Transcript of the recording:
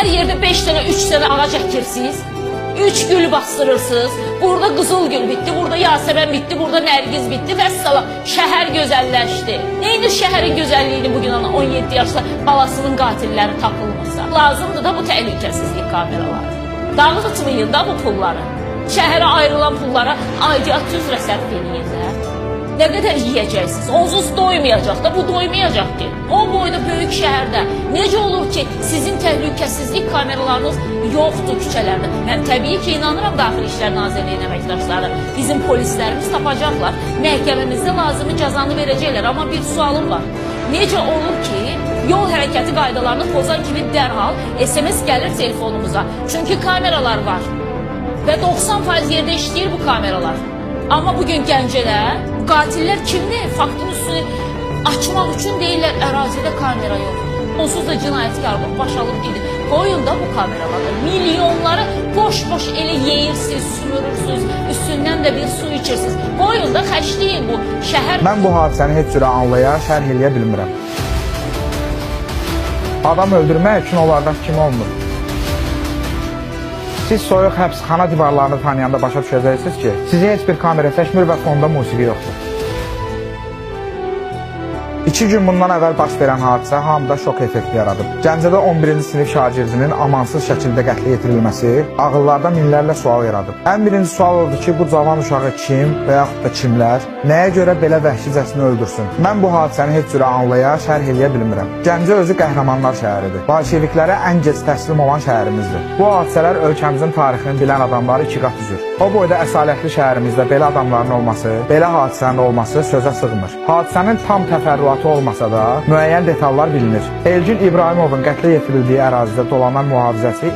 Hər yerdə 5 dənə, 3 dənə ağac əkirsiniz. 3 gül bastırırsınız. Burada qızıl gül bitdi, burada yasəmən bitdi, burada nərgiz bitdi və salam. Şəhər gözəlləşdi. Neyini şəhərin gözəlliyini bugün 17 yaşlı balasının qatilləri tapılmasa? Lazımdır da bu təhlükəsizlik kameraları. Dağıtmayın da bu pulları. Şəhərə ayrılan pullara aidiyyatı üzrə sərf edəcəklər. Nə qədər yiyəcəksiniz? Onsuz doymayacaq da, bu doymayacaq ki. O boyda böyük şəhərdə necə olur ki, sizin təhlükəsizlik kameralarınız yoxdur küçələrdə? Mən təbii ki, inanıram Daxili İşlər Nazirliyinin əməkdaşları, bizim polislərimiz tapacaqlar, məhkəməmizdə lazımi cəzanı verəcəklər. Amma bir sualım var. Necə olur ki, yol hərəkəti qaydalarını pozan kimi dərhal SMS gəlir telefonumuza? Çünki kameralar var və 90% yerdə işləyir bu kameralar. Amma bugün Gəncədə qatillər kimdir? Faktın üstünü açmaq üçün deyirlər, ərazidə kamera yox. Onsuz da cinayətkarlıq baş alıb gedir. Qoyun da bu kameralarda milyonları boş-boş elə yeyirsiniz, sümürürsünüz, üstündən də bir su içirsiniz. Qoyun da xəşləyin bu şəhər. Mən bu hadisəni heç cürə anlaya, şərh eləyə bilmirəm. Adam öldürmək üçün onlardan kim olmur? Siz soyuq həbsxana divarlarını tanıyanda başa düşəcəksiniz ki, sizi heç bir kamera çəkmir və fonda musiqi yoxdur. 2 gün bundan əvvəl baş verən hadisə hamıda şok effekti yaradıb. Gəncədə 11-ci sinif şagirdinin amansız şəkildə qətlə yetirilməsi ağıllarda minlərlə sual yaradıb. Ən birinci sual oldu ki, bu cavan uşağı kim və yaxud da kimlər, nəyə görə belə vəhşicəsini öldürsün? Mən bu hadisəni heç cürə anlaya, şərh eləyə bilmirəm. Gəncə özü qəhrəmanlar şəhəridir. Bolşeviklərə ən gec təslim olan şəhərimizdir. Bu hadisələr ölkəmizin tarixini bilən adamları 2 qat üzür. O boyda əsalətli şəhərimizdə belə adamların olması, belə hadisənin olması sözə sığmır. Hadisənin tam təfərrüatı olmasa da, müəyyən detallar bilinir. Elgin İbrahimovun qətlə yetirildiyi ərazidə dolanan mühafizəçi